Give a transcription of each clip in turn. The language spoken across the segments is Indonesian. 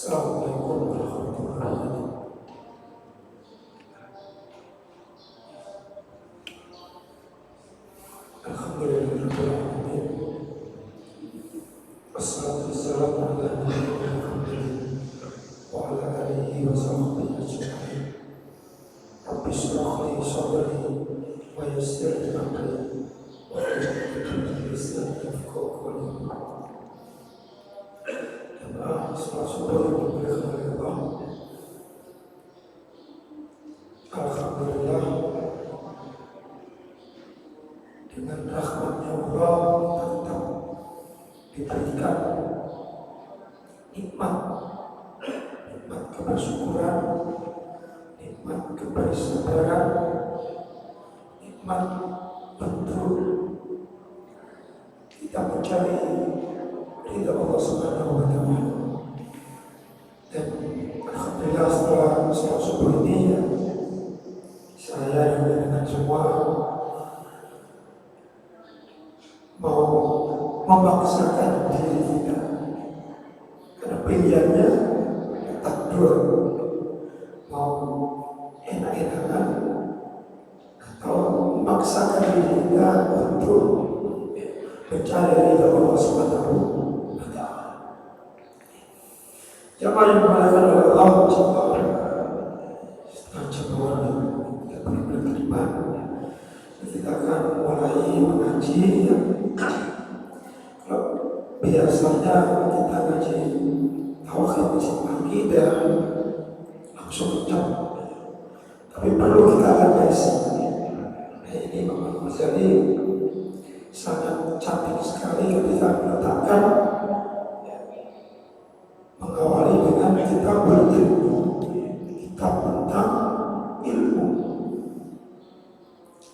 Assalamualaikum warahmatullahi wabarakatuh. Alhamdulillahirrahmanirrahim. Wassalatu wassalamu ala nabiyyina Muhammadin wa ala alihi wa sahbihi ajma'in. Rabbi shrah li sadri wa yassir li amri wa hlul 'uqdatam min lisani yafqahu qawli. Alhamdulillah, dengan rahmatnya Allah tetap diberikan nikmat kebersyukuran, nikmat kebersabaran, nikmat untuk kita mencari ridha Allah Subhanahu wa Ta'ala. Dan alhamdulillah setelah sholat subuh ini saya juga dengan semua mau memaksakan diri kita, karena pilihannya takdur, mau enak-enakan atau memaksakan diri kita untuk mencari ridha Allah Subhanahu wa Ta'ala. Jamaah yang dimuliakan oleh Allah Subhanahu wa Ta'ala, kita berdepan, kita akan mulai mengaji. Kalau biasanya kita ngaji tauhid pagi dan langsung jam, tapi perlu kita adaptasi. Nah, ini Imam Ghazali sangat cantik sekali ketika meletakkan mengawali dengan kitab berilmu, kitab tentang ilmu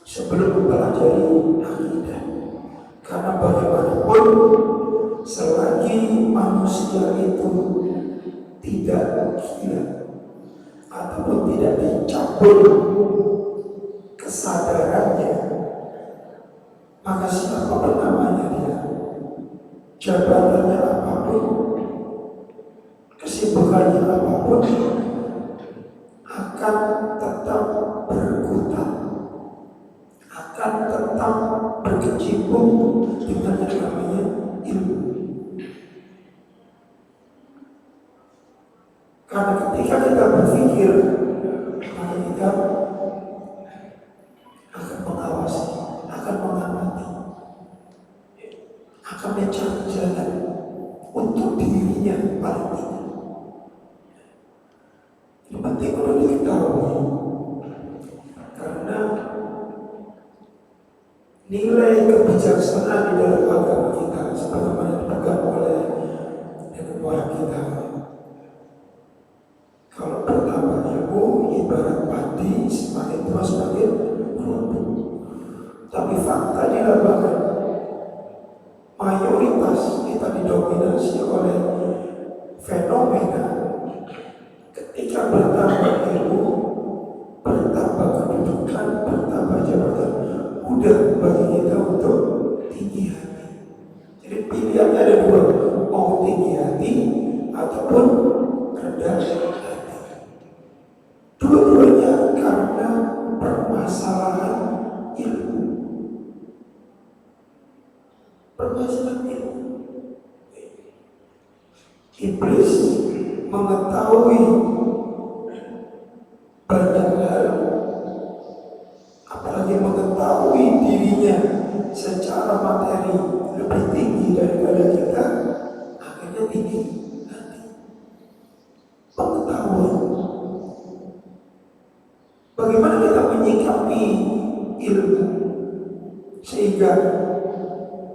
sebelum mempelajari akidah. Karena bagaimanapun selagi manusia itu tidak gila ataupun tidak dicabut kesadarannya, maka siapapun namanya dia, jabatannya apapun, kesibukannya apapun, akan tetap berkutat, akan tetap berkecimpung dengan yang namanya ilmu. Karena ketika kita berpikir, maka kita akan mengawasi, akan mengamati, akan mencari jalan untuk dirinya paling tidak. Ini penting untuk diketahui, karena nilai kebijaksanaan di dalam agama kita sebagaimana dipegang oleh nenek moyang kita. Kalau pertama ilmu ibarat padi, semakin tua semakin runtuh. Tapi fakta di lapangan mayoritas kita didominasi oleh fenomena ketika bertambah ilmu, bertambah kedudukan, bertambah jabatan, mudah bagi kita untuk tinggi hati. Jadi pilihannya ada dua, mau tinggi hati ataupun rendah hati. Dua-duanya karena permasalahan ilmu. Permasalahan ilmu. Iblis mengetahui banyak hal, apalagi mengetahui dirinya secara materi lebih tinggi daripada kita, akhirnya tinggi hati. Pengetahuan. Bagaimana kita menyikapi ilmu sehingga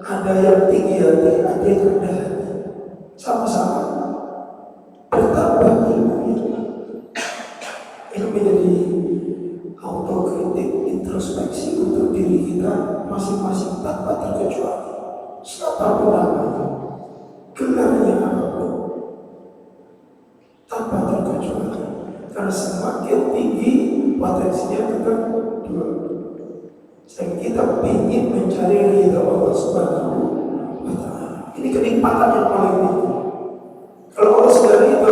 ada yang tinggi hati, ada yang rendah hati, sama-sama bertambah ilmunya. Ini menjadi autokritik, introspeksi untuk diri kita masing-masing tanpa terkecuali. Siapapun namanya, gelarnya apapun, tanpa terkecuali. Karena semakin tinggi potensinya tetap dua. Sehingga kita ingin mencari ridha Allah Subhanahu wa Ta'ala. Ini kenikmatan yang paling tinggi. Kalau Allah sudah ridha,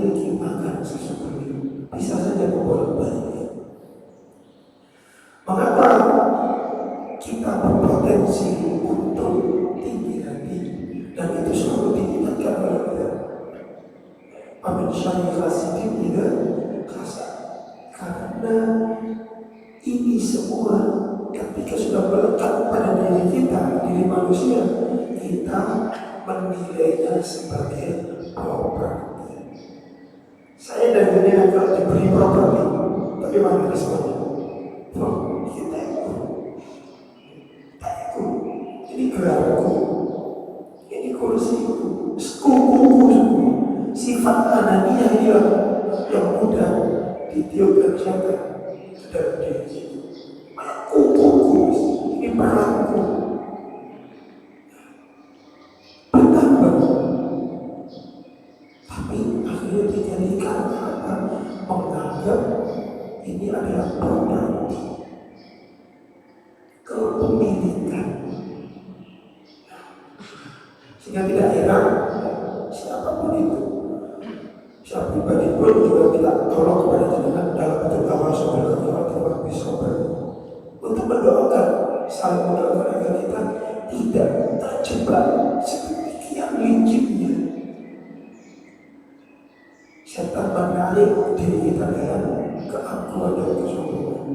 memiliki makan sesungguhnya, bisa saja membolak-balik. Mengapa kita berpotensi untuk tinggi hati, dan itu selalu diingatkan oleh kita. Amin syari khasidim tidak kasar. Karena ini semua ketika sudah melekat pada diri kita, diri manusia, kita menilainya sebagai properti. Saya dan dunia kalau diberi properti, bagaimana responnya? Kita ikut. Ini gelarku, ini kursiku, kukuku, sifat anania inilah yang mudah ditiupkan siapa ke dalam diri. Kukuku, ini peranku. Bertambah, tapi akhirnya dijadikan apa? Menganggap ini adalah properti, kepemilikan. Sehingga tidak heran siapapun itu, siapa pribadi pun juga minta tolong kepada jenengan dalam bentuk tawasul atau bisober untuk mendoakan, saling mendoakan agar kita tidak terjebak sedemikian lincihnya setan menarik diri kita dalam keakuan dan kesombongan.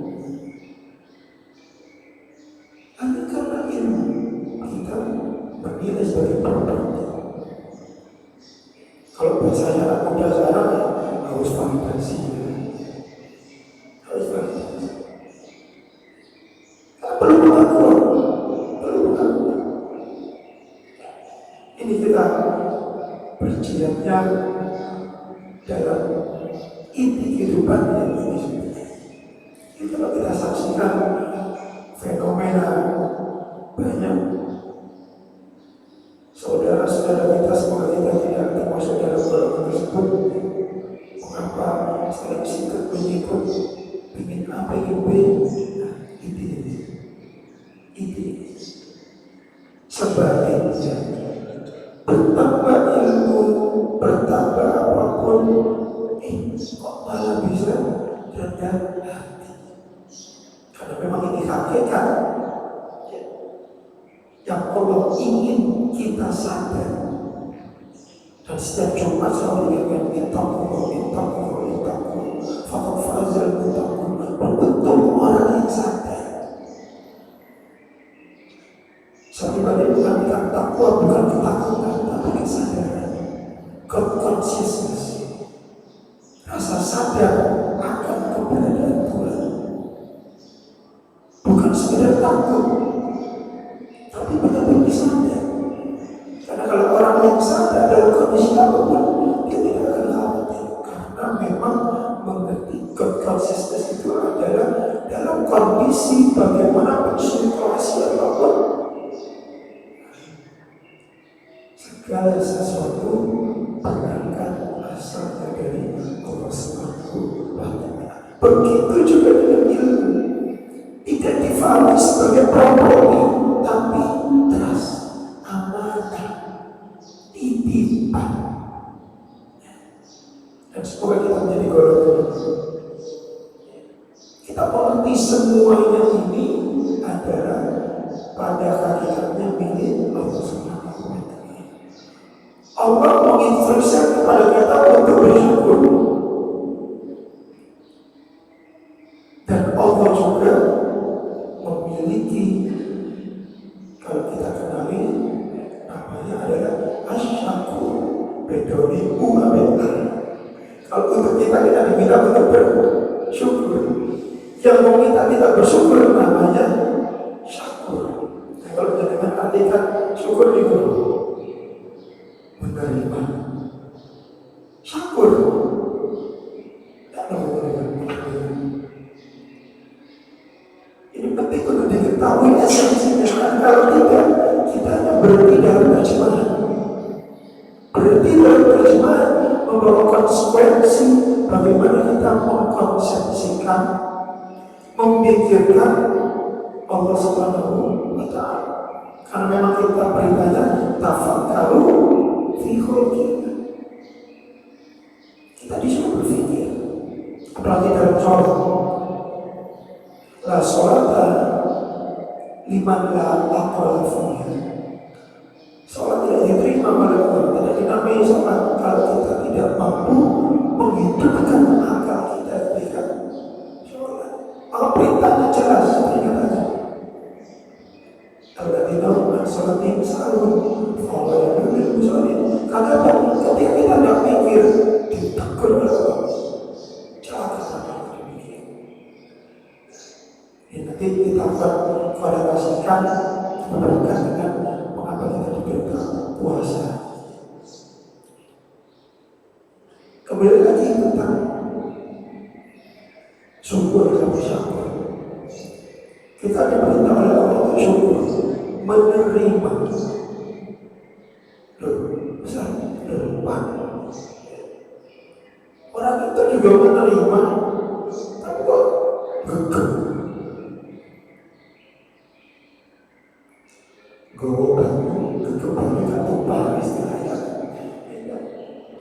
Hanya karena ilmu kita bernilai sebagai properti. Kalau bahasanya anak muda sekarang harus validasi, harus validasi. Perlu pengakuan, perlu pengakuan. Ini kita berjiatnya dalam inti kehidupan ini. Ini kalau kita saksikan fenomena banyak saudara-saudara kita, semoga kita tidak termasuk dalam golongan tersebut. Mengapa sering sikap menyikut, ingin apa, ingin B, ini sebaliknya bertambah ilmu, bertambah apapun, kok malah bisa rendah hati. Karena memang ini hakikat yang Allah ingin kita sadar. Dan setiap Jumat selalu ingatkan intaku fakad fazal intaku, membentuk orang yang sadar. Saya tadi mengatakan takwa bukan ketakutan, tapi kesadaran, consciousness, rasa sadar akan keberadaan Tuhan. Bukan sekedar takut, tapi benar-benar sadar. Karena kalau orang yang sadar dalam kondisi apapun, dia tidak akan khawatir. Karena memang mengerti consciousness itu adalah dalam kondisi bagaimana persirkulasi apapun, segala sesuatu berangkat asalnya dari Allah Subhanahu wa Ta'ala. Begitu juga dengan ilmu, tidak difahami sebagai properti, tapi trust, amanah, titipan. Dan semoga kita menjadi golongan. Kita mengerti semuanya ini adalah pada hakikatnya milik Allah Subhanahu wa Ta'ala. Allah menginstruksikan kepada kita untuk bersyukur. Dan Allah juga memiliki, kalau kita kenali, namanya adalah Asy-Syakur, bedoni u'abedar. Kalau untuk kita diminta untuk bersyukur. Yang meminta kita bersyukur namanya syakur. Nah, kalau kita artikan syukur itu menerima, syakur dan menerima. Ini penting untuk diketahui esensinya. Kalau tidak, kita hanya berhenti dalam terjemahan. Berhenti dalam terjemahan membawa konsekuensi bagaimana kita mengkonsepsikan, memikirkan Allah Subhanahu wa Ta'ala. Karena memang kita beritanya tafakkaru fi khulqillah. imanlah akalafnya. Sholat tidak diterima oleh Allah, tidak dinamai sholat kalau kita tidak mampu menghidupkan akal kita ketika sholat. Maka perintahnya jelas, peringatannya. Al-Ladina sholat ini selalu follow yang sholat. Karena ketika kita tidak mikir, ditegur oleh Allah. Jangan sampai demikian. Nanti kita akan korelasikan berkaitan dengan mengapa kita diberikan puasa. Kembali lagi tentang syukur dan bersyukur. Kita diperintah oleh Allah untuk syukur, menerima. Besar, depan. Orang itu juga menerima, tapi kok gegep. Geroban, kegebangan tak lupa istilahnya.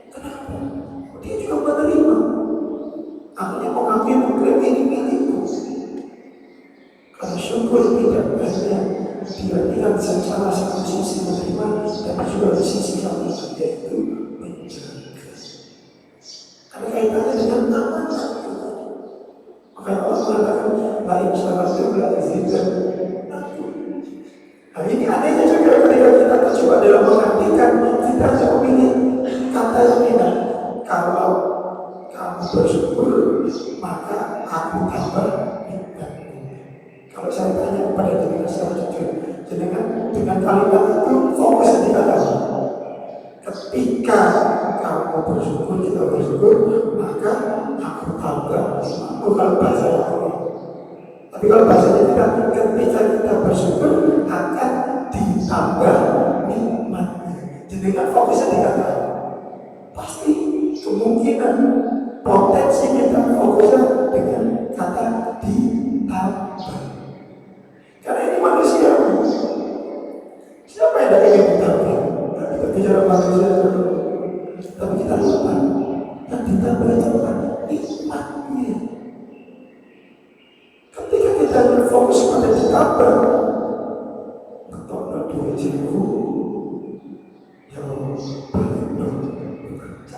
Kenapa? Dia juga menerima. Akhirnya mengambil mengklaim ini milikku. Karena syukur tidak hanya dia lihat secara satu sisi menerima, tapi juga di sisi lain yaitu menjaga. Karena kaitannya dengan amanah. Maka Allah mengatakan lain syaratnya berarti zidane. Nah ini adanya juga ketika kita tercoba dalam mengartikan, kita harus memilih kata yang enak. Kalau kamu bersyukur, maka aku tambah nikmatmu. Kalau saya tanya kepada diri saya jujur, dengan kalimat itu fokus di kata. Ketika kamu bersyukur, kita bersyukur, maka aku tambah nikmatmu. Kalau bahasa yang tapi kalau bahasanya tidak, ketika kita bersyukur akan ditambah nikmatnya. Jadi kan fokusnya di kata. Pasti kemungkinan potensi kita fokusnya dengan kata ditambah. Karena ini manusia. Siapa yang tidak ingin ditambah? Kita bicara manusia dulu. Tapi kita lupa yang ditambah itu apa? Nikmatnya. Ketika kita berfokus pada ditambah, ketoklah 2.000 yang paling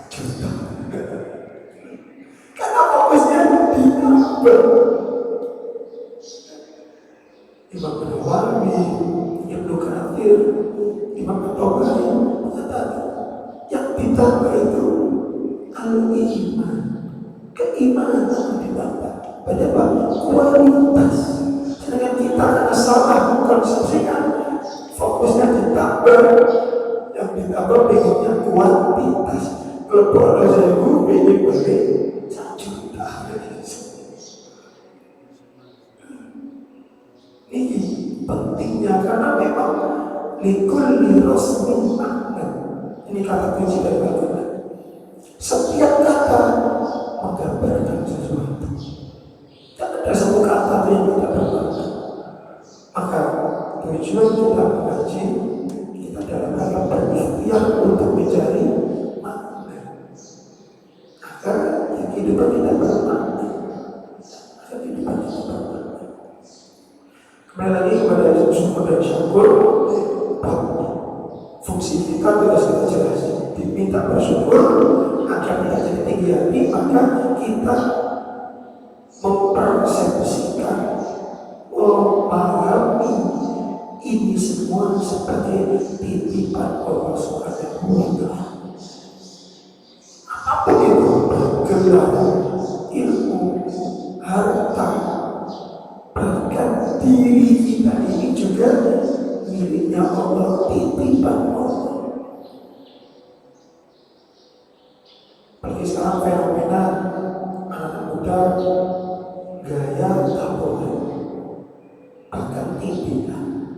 juta. Karena fokusnya ditambah. Imam Nawawi, Ibnu Katsir, Imam At-Tabari mengatakan yang ditambah itu al-iman, keimanan ditambah. Pada kualitas. Sedangkan kita karena salah mengkonsepsikan fokusnya ditambah, yang ditambah pengennya kuantitas. Kalau ada saya pengen balik 1 juta. Ini pentingnya karena memang likulli rasmin makna. Ini kata kunci dari Al-Quran. Setiap kata menggambarkan sesuatu. Ada satu kata yang tidak bermakna. Maka tujuan kita mengaji, kita dalam rangka berikhtiar untuk mencari makna. Agar kehidupan kita bermakna. Kembali lagi kepada syukur dan syukur. Fungsi kita sudah jelas. Diminta bersyukur agar kita jadi tinggi hati, maka kita mempersepsikan, memahami ini semua sebagai titipan Allah Subhanahu wa Ta'ala. Apapun itu, gelar, ilmu, harta, bahkan diri kita ini juga miliknya Allah, titipan Allah. Bagi sekarang fenomena anak muda gaya tabungan, bahkan pimpinan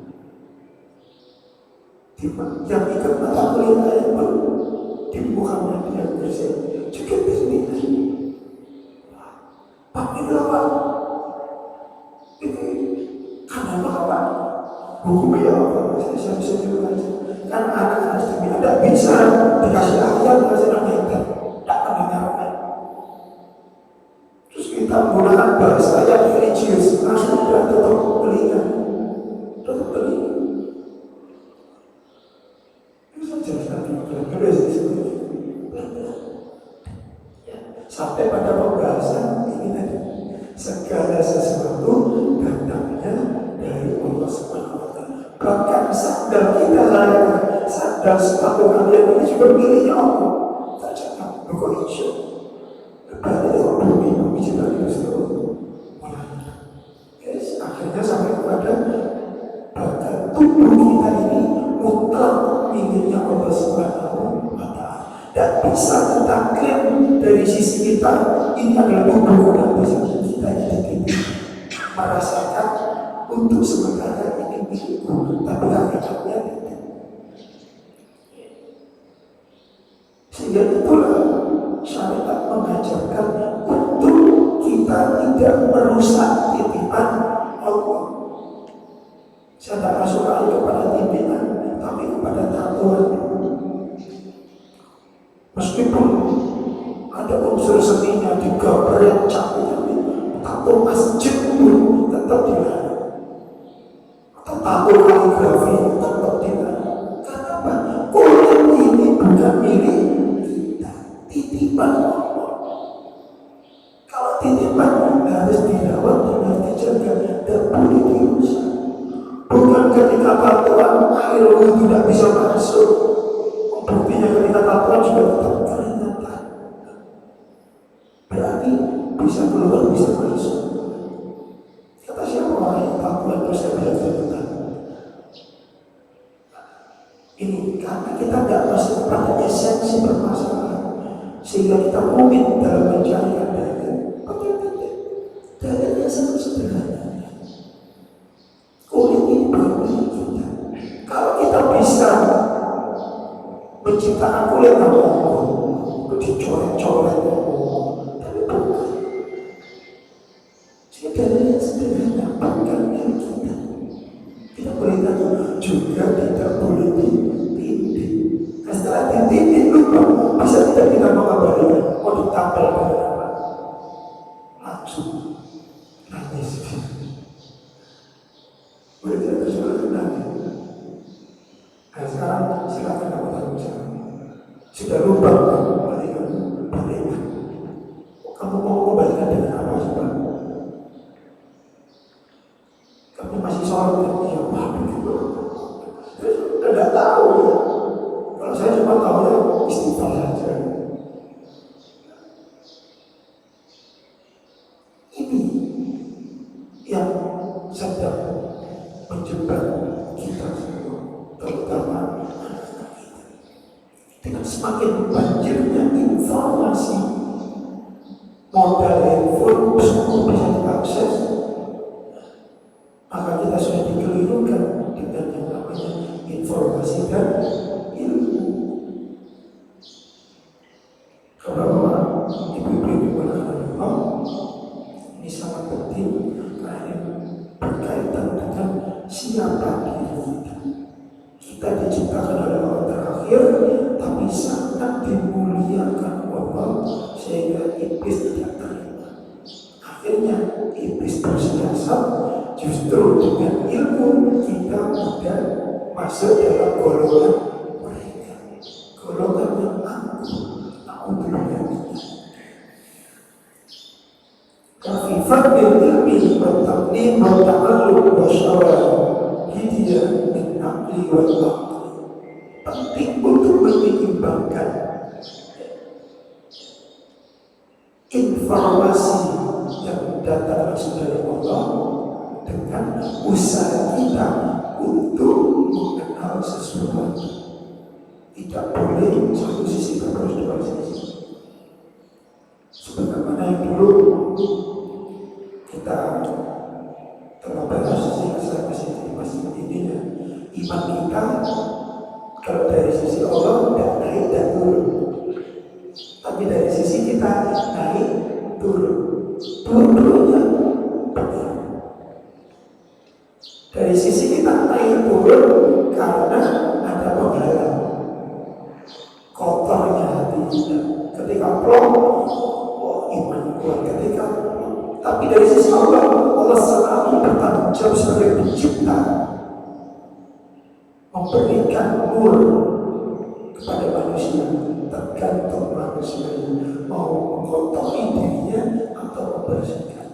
yang ikut mata kuliah yang pun di Muhammadiyah bersih juga bisnis. Pak ini apa? Ini karena apa? Hukumnya apa? Saya bisa juga kan anak harus dibilang tidak bisa dikasih ayat dikasih ayat tidak mendengarkan. Terus kita menggunakan bahasa yang religius, langsung tidak tetap belikan. Tetap Sampai pada pembahasan ini tadi, segala sesuatu datangnya dari Allah SWT. Bahkan sandal kita layak, sandal sepatu kalian ini juga miliknya Allah. Tak cakap, kok insya berarti orang bumi menciptakan itu seluruh. Yes, akhirnya sampai kepada bahkan tubuh kita ini mutlak miliknya Allah SWT. Dan bisa kita klaim dari sisi kita, ini adalah tubuh dan bisa kita identik merasakan untuk sementara ini milikku, tapi hakikatnya tidak. Sehingga itulah syariat mengajarkan untuk kita tidak merusak titipan Allah. Saya tidak masuk kepada timbinan, tapi kepada tatuan. Meskipun ada unsur seninya digambar yang cantik, tato masjid pun tetap dilarang. Atau tato kaligrafi tetap dilarang. Kenapa? Kulit ini bukan milik kita, titipan Allah. Kalau titipan harus dirawat dan dijaga dan boleh dirusak. Bukan ketika tatuan air tidak bisa masuk. Buktinya ketika tatuan sudah tetap keringetan. Berarti bisa keluar, bisa masuk. Kata siapa orang yang tatuan terus saya bisa keringetan? Ini karena kita tidak masuk pada esensi permasalahan, sehingga kita rumit dalam mencari dalil. Dalilnya sangat sederhana. Kulit ini bukan milik kita. Kalau kita bisa menciptakan kulit Allah, dicoret-coret, tapi bukan. Jadi dalilnya sederhana, bukan milik kita. Kita beritahu juga tidak boleh ditindik. Nah, setelah ditindik lupa, bisa tidak kita mengabarinya, mau ditampil pada apa? Langsung nangis. Boleh tidak tersulit nangis? Nah sekarang silakan kamu tanggung jawab. Sudah lupa balikan. Kamu mau kembalikan dengan apa coba? Kamu masih sholat ya wah begitu. Tidak tahu ya. Kalau saya cuma tahu ya istighfar saja. Ini yang sedang menjebak kita semua, terutama dengan semakin banjirnya informasi, modal handphone semua bisa diakses, maka kita sudah dikelirukan dengan yang namanya informasi dan ilmu. Kalau ibu-ibu dimana-mana Allah, ini sangat penting karena berkaitan dengan siapa diri kita. Kita diciptakan oleh Allah terakhir, tapi sangat dimuliakan Allah sehingga iblis tidak terima. Akhirnya iblis bersiasat, justru dengan ilmu kita tidak masuk dalam golongan mereka, golongan yang angkuh. Kafifat bil ilmi wa taqlim wa ta'allum wa syawal hidiyah min aqli wa aqli. Penting untuk menyeimbangkan informasi yang datang langsung dari Allah dengan usaha kita untuk mengenal sesuatu. Tidak boleh satu sisi harus dua sisi. Sebagaimana yang dulu kita telah bahas saya masih di masjid ini ya, iman kita kalau dari sisi Allah tidak naik dan turun, tapi dari sisi kita naik turun, dua-duanya benar. Dari sisi kita naik turun karena ada penghalang, kotornya hati kita. Ketika plong, iman kuat. Ketika, tapi dari sisi Allah, Allah selalu bertanggung jawab sebagai pencipta, memberikan nur kepada manusia. manusia, tergantung manusia mau mengotori dirinya atau membersihkan.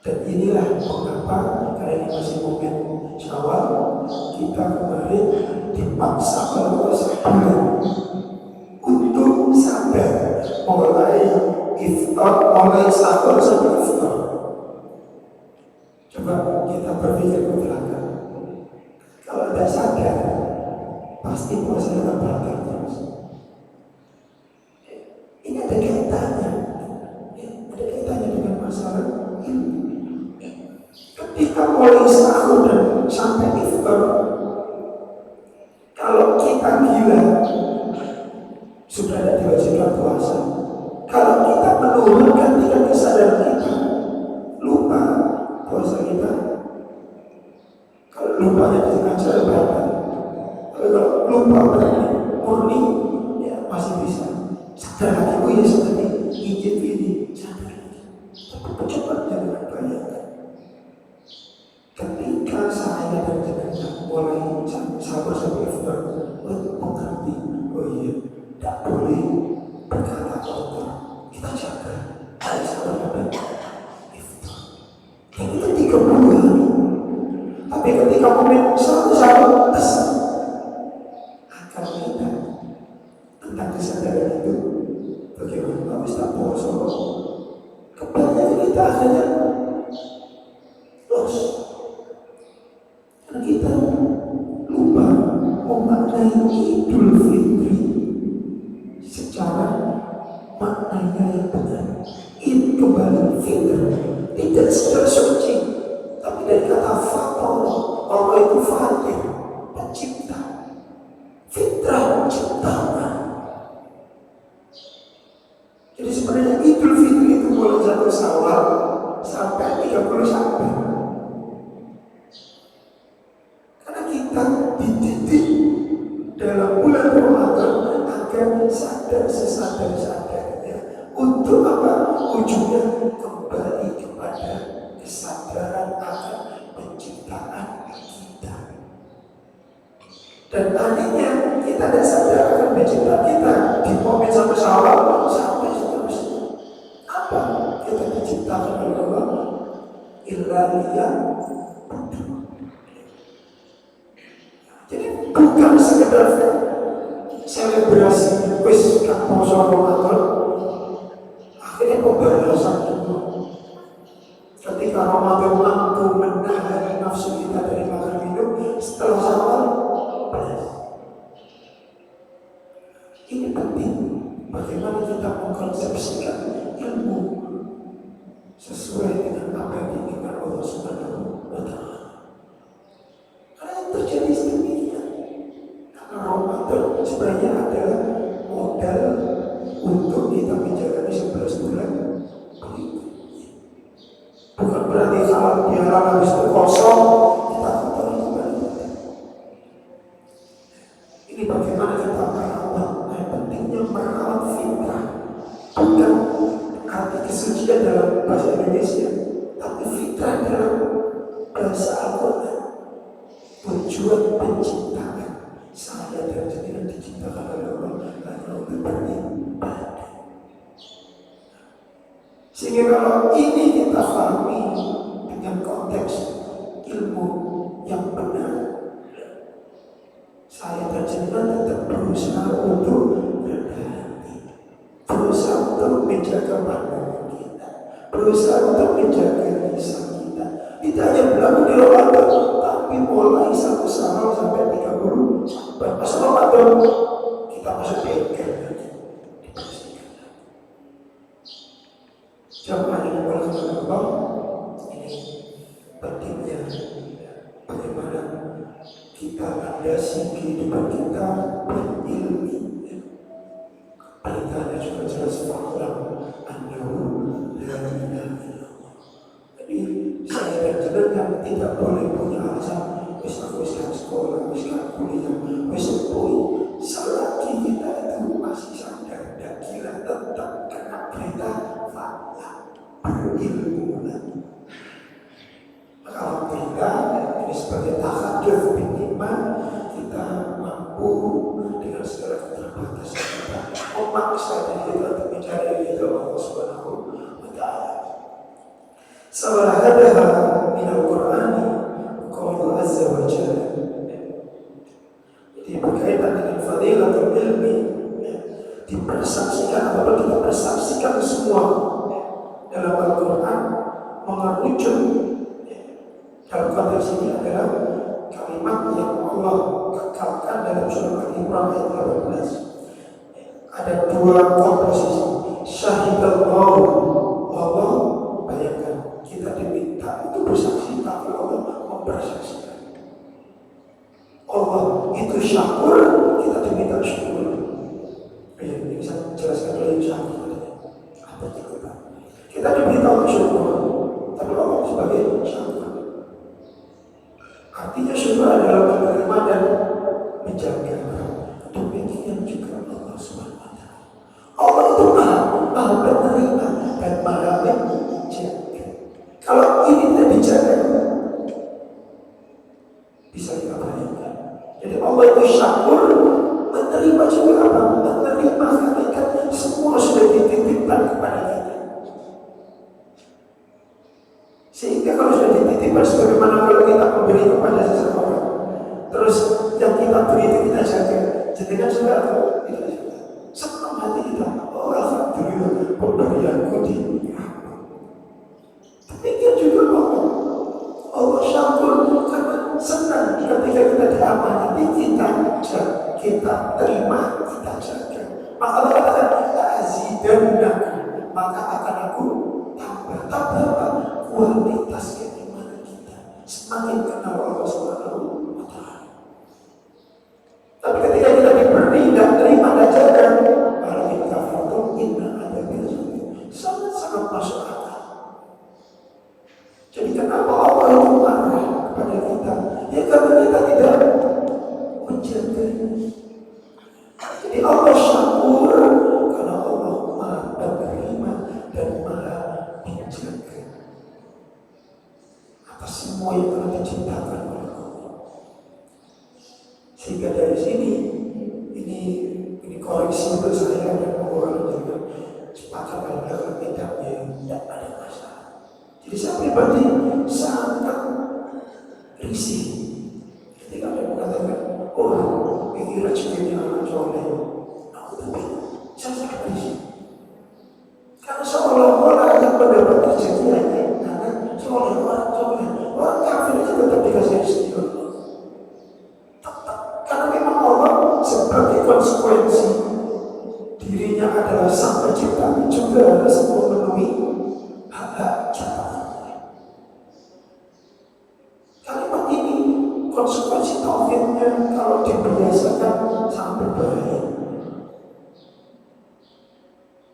Dan inilah mengapa karena ini masih momen Syawal, kita kemarin dipaksa oleh sebulan untuk sadar mulai iftar, mulai sahur sampai iftar. Coba kita berpikir ke belakang. Kalau tidak sadar, pasti puasa kita batal terus. Ini ada kaitannya, ada kaitannya dengan masalah ilmu. Ketika mulai sahur dan sampai iftar, kalau kita gila, sudah ada diwajibkan puasa. Kalau kita menurunkan tingkat kesadaran kita, lupa puasa kita. Kalau lupanya disengaja berapa? Kalau lupa murni, ya masih bisa. Sadar lagi, oh ya seperti izin ini, sadar lagi. Tapi coba jangan bayangkan. Ketika saya dan jenazah mulai sabar sampai iftar, mengerti, oh iya, tidak boleh berkata kotor. Kita jaga, harus sabar sampai iftar. Dan itu 30 hari. Tapi ketika momen satu tes akan kita tentang kesadaran itu, bagaimana habis tak puasa, kebanyakan kita akhirnya los. Karena kita lupa memaknai Idul Fitri secara maknanya yang benar. Itu kembali fitr, tidak secara suci, tapi dari kata fator. Allah itu fatir, pencipta. Fitrah ciptaan. Jadi sebenarnya Idul Fitri itu mulai 1 Syawal sampai 30 Syawal. Karena kita dididik dalam bulan Ramadan agar sadar sesadar-sadarnya. Untuk apa? Ujungnya kembali kepada kesadaran akan penciptaan kita. Dan akhirnya kita tidak sadar akan penciptaan kita di momen 1 Syawal sampai seterusnya. Apa kita diciptakan oleh Allah? Illaliyah. Jadi bukan sekedar selebrasi wis kan poso Ramadan. Akhirnya pembalasan dulu. Ketika Ramadan mampu menahan nafsu kita dari makan minum, setelah Syawal belas. Ini penting. Bagaimana kita mengkonsepsikan ilmu sesuai dengan apa yang diinginkan Allah Subhanahu wa Ta'ala. Karena yang terjadi sedemikian. Karena Ramadan sebenarnya adalah modal untuk kita menjalani 11 bulan berikutnya. Bukan berarti kalau biarlah habis itu kosong kita kotori kembali. Ini bagaimana kita merawat. Yang pentingnya merawat fitrah. Bukan arti kesucian dalam bahasa Indonesia, tapi fitrah dalam bahasa Al-Quran. Tujuan penciptaan saya dan jenengan diciptakan oleh Allah hanya untuk beribadah. Sehingga kalau ini kita pahami dengan konteks ilmu yang benar, saya dan jenengan tetap berusaha untuk berhati, berusaha untuk menjaga pandangan kita, berusaha untuk menjaga lisan kita. Tidak hanya berlaku di Ramadan, tapi mulai 1 Syawal sampai 30 Syawal. Pas Ramadan kita masuk bengkel lagi, dibersihkan lagi. Jamaah yang berkata Allah, ini pentingnya bagaimana kita landasi kehidupan kita berilmi. Perintahnya juga jelas fa'lam annahu la ilaha illallah. Jadi saya dan jenengan tidak boleh punya alasan wis aku wis sekolah, wis kuliah, wis sepoi. Selagi kita itu masih sadar dan gila tetap kena perintah fa'lam, berilmu lagi. Alhamdulillah ini sebagai tahaduf bin iman kita mampu Salahadaha minal Qur'ani qawlu azza wa jalla. Jadi berkaitan dengan fadilatul ilmi, dipersaksikan atau kita persaksikan semua dalam Al-Quran mengerucut dalam konteks ini adalah kalimat yang Allah kekalkan dalam surah Al-Imran ayat 18. Ada dua komposisi. Syahidallahu, Allah, bayangkan kita diminta itu bersaksi, tapi Allah mempersaksikan. Allah itu syakur, kita diminta syukur. Ini bisa jelaskan oleh syakur. Apa itu Pak? Kita diminta untuk syukur, tapi Allah sebagai syakur. Artinya syukur adalah menerima dan menjaga. Demikian juga Allah SWT. Allah itu maha penerima dan maha menjaga. Kalau ini tidak dijaga, bisa kita bayangkan. Jadi Allah itu syakur, menerima juga apa? Menerima hakikat semua sudah dititipkan kepada kita. Sehingga kalau sudah dititipkan, sebagaimana kalau kita memberi kepada seseorang, terus yang kita beri itu kita jaga, jadikan sudah kita jaga. Senang hati kita, oh alhamdulillah pemberianku di. Demikian juga Allah syakur karena senang ketika kita diamanati, kita terima, kita jaga. Maka Allah katakan azidannakum, maka akan aku tambah kualitas keimanan kita, semakin kenal Allah Subhanahu wa Ta'ala. Tapi ketika kita diberi dan terima dan jaga, kalau kita fatul inna ada bilang sangat masuk akal. Jadi kenapa Allah itu marah kepada kita? Ya karena kita tidak menjaga. Jadi Allah syakur karena Allah maha penerima dan maha menjaga atas semua yang telah diciptakan oleh Allah. Sehingga dari sini ini koreksi untuk saya dan orang juga sepakat pada tidaknya tidak ada masalah. Jadi saya pribadi sangat risih ketika ada mengatakan, oh ini rezekinya anak soleh. Tapi saya sangat risih karena seolah-olah yang mendapat rezeki hanya anak soleh, orang kafir itu tetap dikasih rezeki Allah. Tetap, karena memang Allah sebagai konsekuensi dirinya adalah sang pencipta, juga harus memenuhi hak-hak ciptaan. Kalimat ini konsekuensi tauhidnya kalau dibiasakan sangat berbahaya.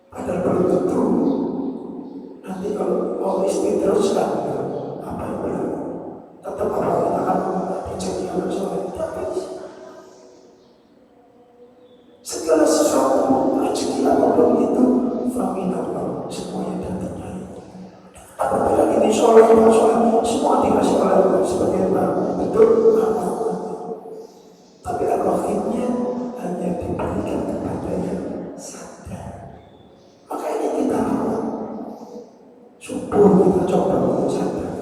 Padahal belum tentu nanti kalau Allah diteruskan apa yang berlaku, tetap Allah kita akan menjadi anak soleh. Tapi segala sesuatu rezeki apapun itu faminallah, semuanya datang dari Allah. Apabila ini soleh, semua dikasih oleh Allah sebagai bentuk rahmat. Tapi akhirnya hanya diberikan kepada yang sadar. Makanya kita rawat. Subuh kita coba sadar,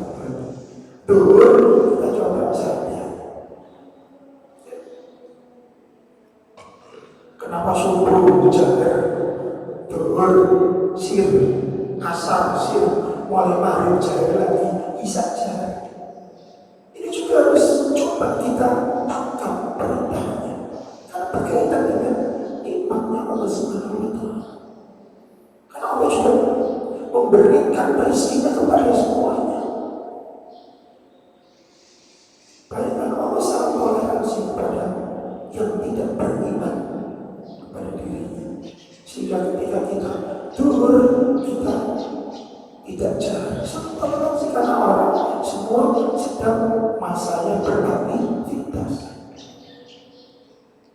duhur kita coba sadar. Kenapa subuh sadar, duhur sir, asar sir, mulai maghrib jahil lagi, isya jahil. Ini juga harus coba kita tangkap perintahnya, karena berkaitan dengan nikmatnya Allah Subhanahu wa Ta'ala. Karena Allah sudah memberikan rezekinya kepada semuanya. Bayangkan Allah sangat toleransi kepada yang tidak beriman kepada dirinya, sehingga ketika kita duhur kita tidak jahat, toleransi karena orang semua sedang masanya beraktivitas.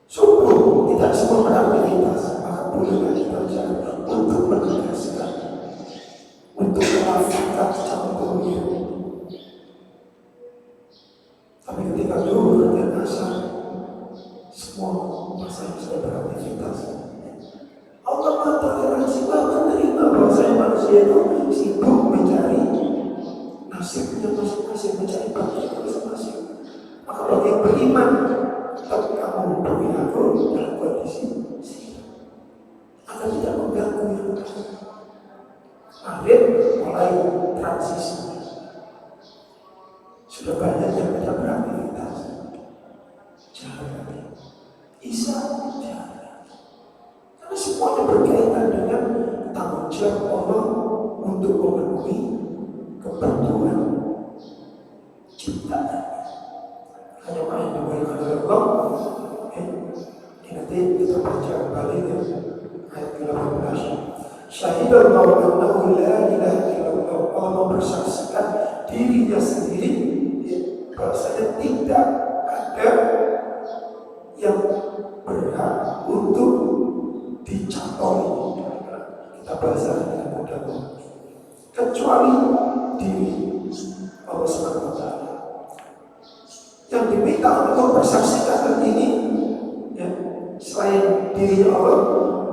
Subuh tidak semua beraktivitas, maka bolehlah kita jahat untuk menegaskan, untuk melakukan contohnya. Tapi ketika duhur dan asar, semua masanya sudah beraktivitas. Allah toleransi, bahkan menerima bahwasanya manusia itu sibuk mencari nasibnya masing-masing, mencari bagian masing-masing. Maka bagi yang beriman, tapi kamu hubungi aku dalam kondisi agar tidak mengganggu yang lain. Akhir mulai transisi. Sudah banyak yang tidak beraktivitas. Jangan. Isa jangan. Karena semuanya berkaitan dengan tanggung jawab Allah untuk memenuhi kebutuhan ciptaan. Hanya main diberikan oleh Allah. Nanti kita baca balik ayat 18. Syahidallahu annahu la ilaha illallah. Allah mempersaksikan dirinya sendiri bahwasanya tidak ada yang berhak untuk dicampuri. Kita bahasa dengan mudah kecuali diri Allah Subhanahu wa Ta'ala. Yang diminta untuk bersaksikan hal ini ya, selain diri Allah,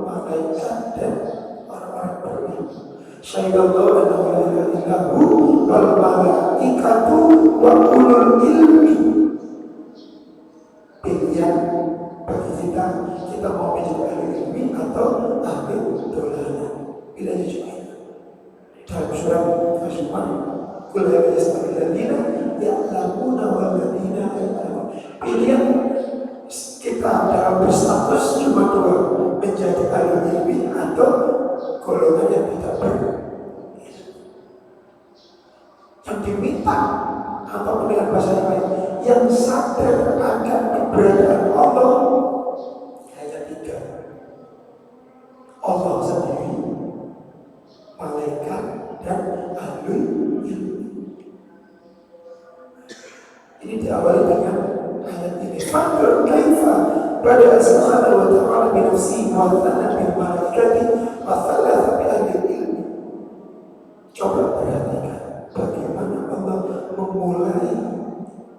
malaikat dan orang-orang berilmu. Syahidallahu annahu la ilaha illahu wal malaikatu wa ulul ilmi. Pilihan bagi kita mau menjadi ahli ilmi atau ahli dolanan. Pilihannya cuma itu. Dalam surat Al-Zumar, qul la yastawi alladziina ya'lamuuna wal ladziina la ya'lamuun. Pilihan kita dalam berstatus cuma dua, menjadi ahli ilmi atau golongan yang tidak berilmu. Yang diminta atau dengan bahasa yang lain, yang sadar akan keberadaan Allah hanya tiga: Allah sendiri, malaikat, dan ahli ilmu. Ini diawali dengan ayat ini. Fakir kaifa pada subhanahu wa ta'ala bi nafsihi wa thana bil malaikati wa thalatha bi ahli ilmi. Coba perhatikan bagaimana Allah memulai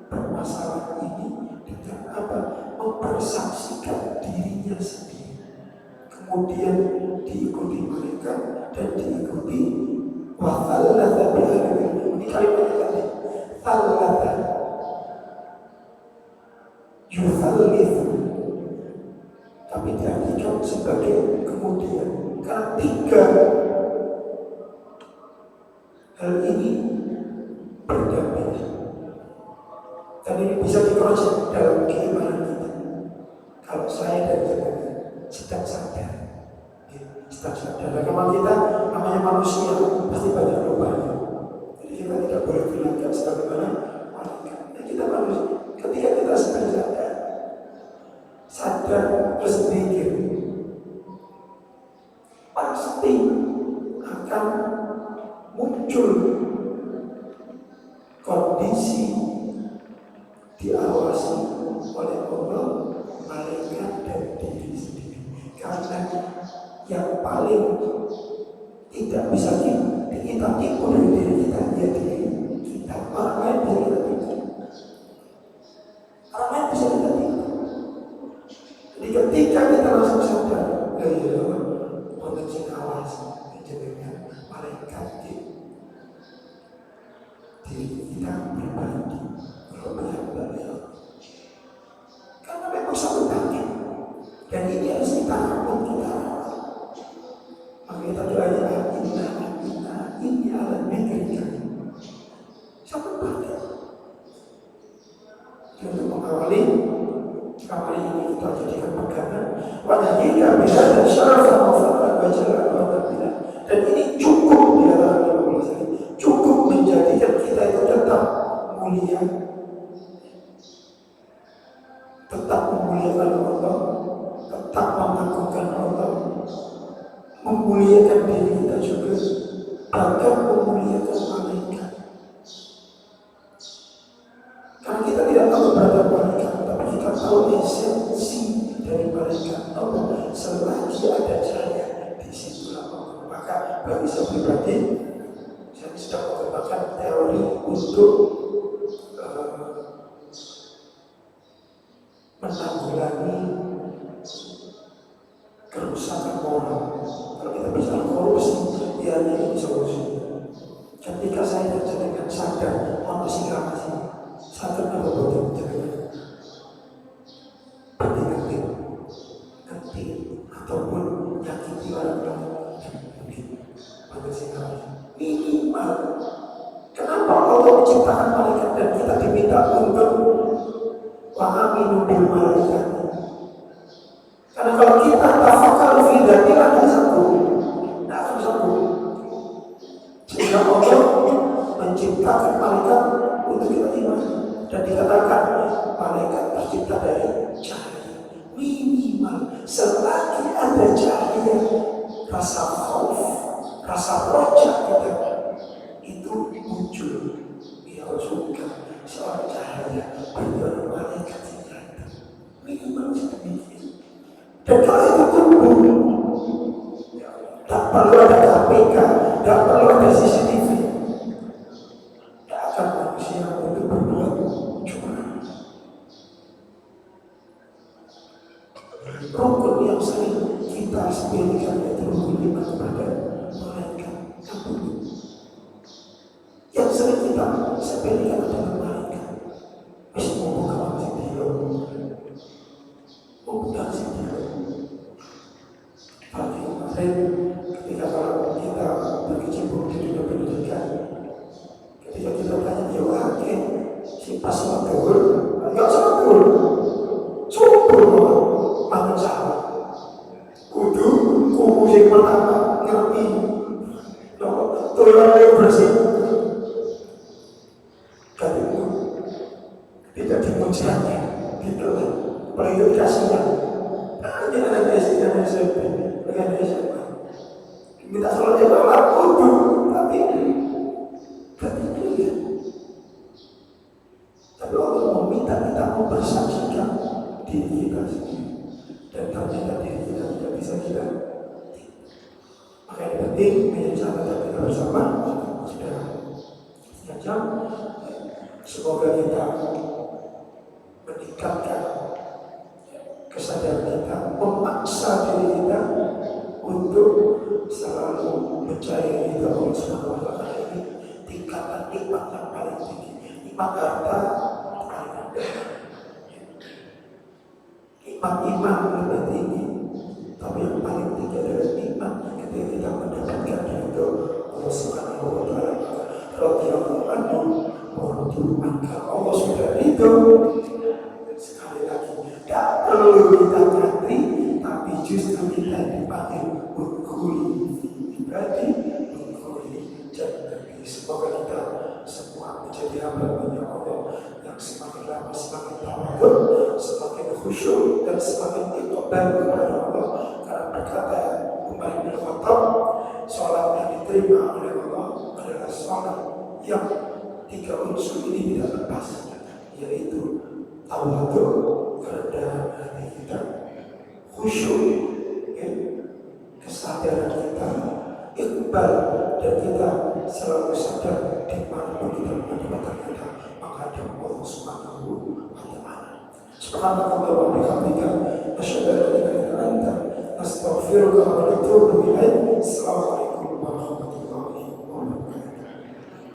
permasalahan ini dengan apa? Mempersaksikan dirinya sendiri. Kemudian diikuti malaikat dan diikuti wa thalatha bi ahli ilmi. Ini kalimat tadi. Thalatha yufallithu, tapi diartikan sebagai kemudian. Karena tiga hal ini berdampingan, dan ini bisa diproses dalam keimanan kita. Kalau saya dan jenengan sedang sadar, kalau kita namanya manusia pasti banyak lupanya. Jadi kita tidak boleh bilang sebagaimana malaikat. Kita manusia. Ketika kita sedang sadar berpikir, pasti akan muncul kondisi diawasi oleh Allah, malaikat, dan diri sendiri. Karena yang paling tidak bisa kita tipu dari diri kita, ya diri kita. Orang lain bisa kita tipu. Orang lain bisa kita tipu. Jadi ketika kita langsung sadar, mengenai awas, menjadikan malaikat diri kita pribadi berlebihan beliau. Karena memang satu paket, dan ini harus kita rampung, kita. Maka kita doanya ini alat mikirkan satu paket. Untuk mengawali kamar ini kita jadikan pegangan. Wajahnya bisa dan syaraf sama fakta bacalah Allah. Dan ini cukup di dalam Allah ini, cukup menjadikan kita itu tetap mulia, tetap memuliakan Allah, tetap mengagungkan Allah, memuliakan diri kita juga, bahkan memuliakan malaikat. Karena kita tidak tahu berada malaikat, tapi kita tahu esensi dari malaikat Allah. Selagi ada cahaya di situ Allah. Maka bagi saya pribadi, saya sedang mengembangkan teori untuk menanggulangi kerusakan moral. Kalau kita bicara korupsi, ya ini solusi. Ketika saya dan jenengan sadar ono sing ngawasi. Sadar napa boten jenengan? Ngerti ataupun nyakiti orang lain. Pada sing ngawasi. Minimal. Kenapa Allah menciptakan malaikat dan kita diminta untuk wa'aminu bil malaikat? Karena kalau kita tafakar fi dzati akan sambung, tidak akan sambung. Sehingga Allah menciptakan malaikat untuk kita iman dan dikatakan malaikat tercipta dari cahaya. Minimal selagi ada cahaya, rasa khauf, rasa roja kita itu muncul. Ya suka seorang cahaya bagi malaikat itu minimal sedemikian. Dan kalau itu tumbuh, tak perlu ada KPK, tak perlu ada CCTV, tak akan manusia untuk berbuat curang. Rukun yang sering kita sepelekan itu rukun iman kepada malaikat. Yang sering kita sepelekan adalah malaikat. Masih mau buka masih bilang, mau buka masih bilang. Pagi kemarin ketika kalau kita berkecimpung di dunia pendidikan, ketika kita tanya jawab si pas matur, enggak sabur, mangan salah. Kudu yang pertama ngerti, toilet yang bersih. Katimu tidak dimujiannya, gitu lah. Paling itu dikasihnya. Hanya anak SD dan SMP. Minta sholat ya Allah kudu, tapi ya. Tapi Allah meminta kita mempersaksikan diri kita sendiri, dan ternyata diri kita tidak bisa kita. Maka yang penting menjaga kita bersama sudah jam. Semoga kita meningkatkan kesadaran kita, memaksa diri kita untuk selalu mencari ridha Allah Subhanahu wa Ta'ala. Ini tingkatan nikmat yang paling tinggi. Nikmat harta paling rendah. Nikmat iman lebih tinggi, tapi yang paling tinggi adalah nikmat ketika kita mendapatkan ridha Allah Subhanahu wa Ta'ala. Radhiyallahu anhu wa radu anhu. Allah sudah ridha. Sekali lagi, tidak perlu kita ngantri, tapi justru kita dipanggil unggul berarti unggul jannah. Semoga kita semua menjadi hamba-hamba Allah yang semakin lama semakin tawadhu, semakin khusyuk dan semakin iqbal kepada Allah. Karena berkata Umar bin Khattab, sholat yang diterima oleh Allah adalah sholat yang 3 unsur ini tidak lepas, yaitu tawadhu, kerendahan hati kita, khusyuk, kesadaran kita, iqbal, dan kita selalu sadar di mana kita menghadap kita menghadap Allah Subhanahu wa Ta'ala. Subhanallah wa bihamdika, asyhadu an la ilaha illa anta, astaghfiruka wa atubu ilaik. Assalamualaikum warahmatullahi wabarakatuh.